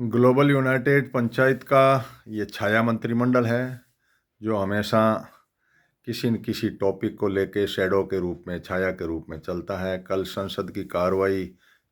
Global United panchayat का ये छाया मंत्रिमंडल है जो हमेशा किसी न किसी टॉपिक को लेके शैडो के रूप में, छाया के रूप में चलता है। कल संसद की कार्रवाई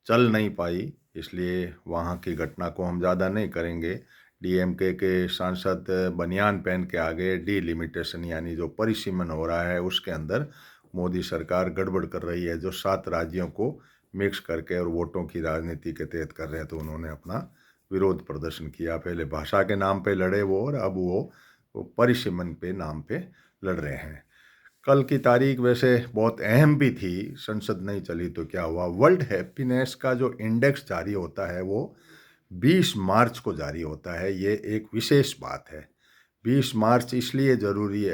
चल नहीं पाई, इसलिए वहाँ की घटना को हम ज़्यादा नहीं करेंगे। डीएमके के सांसद बनियान पहन के आ गए। डिलिमिटेशन यानी जो परिसीमन हो रहा है उसके अंदर मोदी सरकार गड़बड़ कर रही है, जो 7 राज्यों को मिक्स करके और वोटों की राजनीति के तहत कर रहे हैं। तो उन्होंने अपना विरोध प्रदर्शन किया। पहले भाषा के नाम पे लड़े वो, और अब वो परिसीमन पे नाम पे लड़ रहे हैं। कल की तारीख वैसे बहुत अहम भी थी। संसद नहीं चली तो क्या हुआ, वर्ल्ड हैप्पीनेस का जो इंडेक्स जारी होता है वो 20 मार्च को जारी होता है। ये एक विशेष बात है। 20 मार्च इसलिए ज़रूरी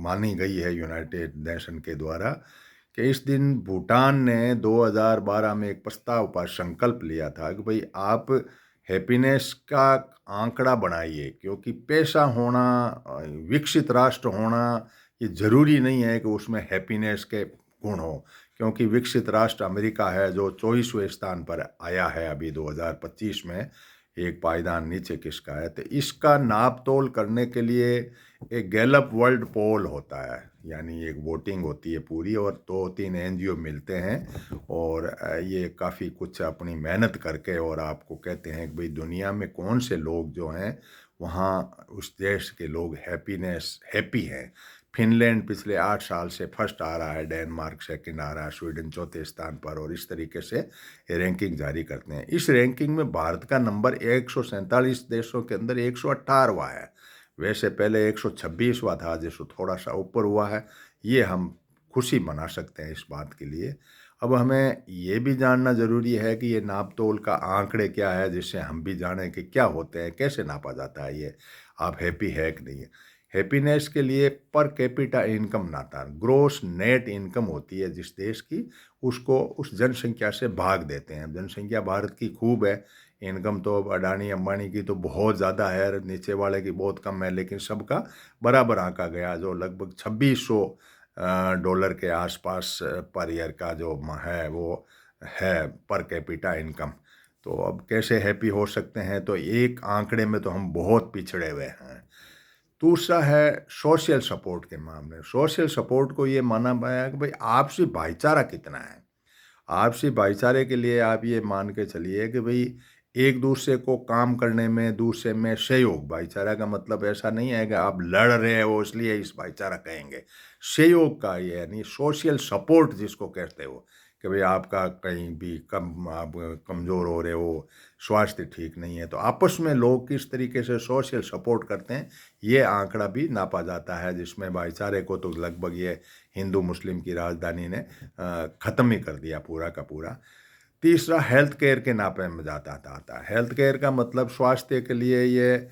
मानी गई है यूनाइटेड नेशन के द्वारा कि इस दिन भूटान ने 2012 में एक प्रस्ताव पर संकल्प लिया था कि भाई आप हैप्पीनेस का आंकड़ा बनाइए, क्योंकि पैसा होना, विकसित राष्ट्र होना, ये ज़रूरी नहीं है कि उसमें हैप्पीनेस के गुण हो। क्योंकि विकसित राष्ट्र अमेरिका है जो 24वें स्थान पर आया है अभी 2025 में। एक पायदान नीचे किसका है, तो इसका नाप तोल करने के लिए एक गैलप वर्ल्ड पोल होता है, यानी एक वोटिंग होती है पूरी, और 2-3 एनजीओ मिलते हैं और ये काफ़ी कुछ अपनी मेहनत करके और आपको कहते हैं कि भाई दुनिया में कौन से लोग जो हैं वहाँ उस देश के लोग हैप्पी हैं। फिनलैंड पिछले 8 साल से फर्स्ट आ रहा है, डेनमार्क सेकंड आ रहा है, स्वीडन चौथे स्थान पर, और इस तरीके से रैंकिंग जारी करते हैं। इस रैंकिंग में भारत का नंबर 147 देशों के अंदर 118वां है। वैसे पहले 126वां था, जिसको थोड़ा सा ऊपर हुआ है। ये हम खुशी मना सकते हैं इस बात के लिए। अब हमें ये भी जानना ज़रूरी है कि ये नाप तोल का आंकड़े क्या है, जिससे हम भी जानें कि क्या होते हैं, कैसे नापा जाता है ये, आप हैप्पी है कि नहीं है। हैप्पीनेस के लिए पर कैपिटा इनकम नाता, ग्रोस नेट इनकम होती है जिस देश की, उसको उस जनसंख्या से भाग देते हैं। जनसंख्या भारत की खूब है, इनकम तो अब अडानी अंबानी की तो बहुत ज़्यादा है, नीचे वाले की बहुत कम है, लेकिन सबका बराबर आंका गया, जो लगभग 2600 डॉलर के आसपास पर ईयर का जो है वो है पर कैपिटा इनकम। तो अब कैसे हैप्पी हो सकते हैं, तो एक आंकड़े में तो हम बहुत पिछड़े हुए हैं। दूसरा है सोशल सपोर्ट के मामले। सोशल सपोर्ट को ये माना गया है कि भाई आपसी भाईचारा कितना है। आपसी भाईचारे के लिए आप ये मान के चलिए कि भाई एक दूसरे को काम करने में, दूसरे में सहयोग। भाईचारा का मतलब ऐसा नहीं है कि आप लड़ रहे हो इसलिए इस भाईचारा कहेंगे। सहयोग का ये यानी सोशल सपोर्ट जिसको कहते हो, कि भाई आपका कहीं भी आप कमज़ोर हो रहे हो, स्वास्थ्य ठीक नहीं है, तो आपस में लोग किस तरीके से सोशल सपोर्ट करते हैं, ये आंकड़ा भी नापा जाता है। जिसमें भाईचारे को तो लगभग ये हिंदू मुस्लिम की राजधानी ने ख़त्म ही कर दिया पूरा का पूरा। तीसरा हेल्थ केयर के नापे में जाता आता है। हेल्थ केयर का मतलब स्वास्थ्य के लिए ये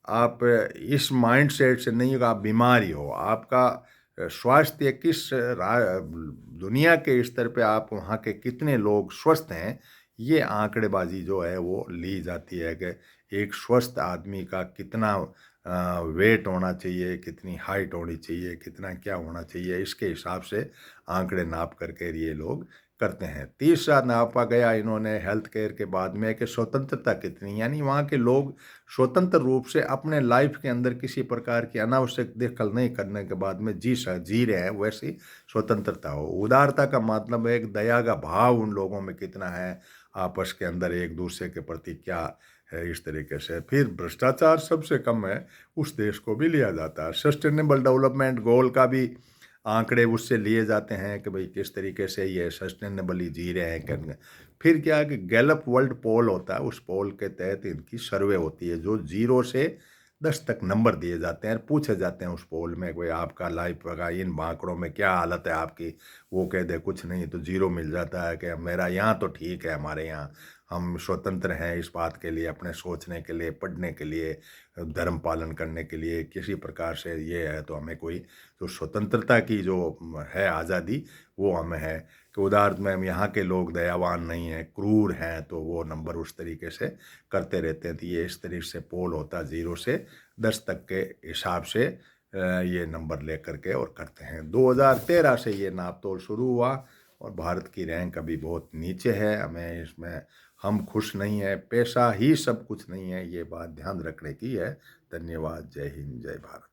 आप इस माइंडसेट से नहीं कि आप बीमार ही हो, आपका स्वास्थ्य किस दुनिया के स्तर पे आप वहाँ के कितने लोग स्वस्थ हैं, ये आंकड़ेबाजी जो है वो ली जाती है कि एक स्वस्थ आदमी का कितना वेट होना चाहिए, कितनी हाइट होनी चाहिए, कितना क्या होना चाहिए, इसके हिसाब से आंकड़े नाप करके ये लोग करते हैं। तीसरा नापा गया इन्होंने हेल्थ केयर के बाद में कि स्वतंत्रता कितनी, यानी वहाँ के लोग स्वतंत्र रूप से अपने लाइफ के अंदर किसी प्रकार की अनावश्यक दखल नहीं करने के बाद में जी रहे हैं, वैसी स्वतंत्रता हो। उदारता का मतलब है एक दया का भाव उन लोगों में कितना है, आपस के अंदर एक दूसरे के प्रति क्या है, इस तरीके से। फिर भ्रष्टाचार सबसे कम है, उस देश को भी लिया जाता है। सस्टेनेबल डेवलपमेंट गोल का भी आंकड़े उससे लिए जाते हैं कि भाई किस तरीके से ये सस्टेनेबली जी रहे हैं करने। फिर क्या है कि गैलप वर्ल्ड पोल होता है, उस पोल के तहत इनकी सर्वे होती है, जो 0 से 10 तक नंबर दिए जाते हैं, पूछे जाते हैं उस पोल में कोई आपका लाइफ का इन आंकड़ों में क्या हालत है आपकी। वो कह दे कुछ नहीं तो 0 मिल जाता है कि मेरा यहाँ तो ठीक है, हमारे यहाँ हम स्वतंत्र हैं इस बात के लिए, अपने सोचने के लिए, पढ़ने के लिए, धर्म पालन करने के लिए, किसी प्रकार से ये है तो हमें कोई तो स्वतंत्रता की जो है आज़ादी, वो हमें है कि उदाहरण में हम यहाँ के लोग दयावान नहीं हैं, क्रूर हैं, तो वो नंबर उस तरीके से करते रहते हैं। तो ये इस तरीके से पोल होता है 0 से 10 तक के हिसाब से ये नंबर ले करके और करते हैं। 2013 से ये नाप तोल शुरू हुआ और भारत की रैंक अभी बहुत नीचे है। हमें इसमें हम खुश नहीं हैं, पैसा ही सब कुछ नहीं है, ये बात ध्यान रखने की है। धन्यवाद। जय हिंद, जय भारत।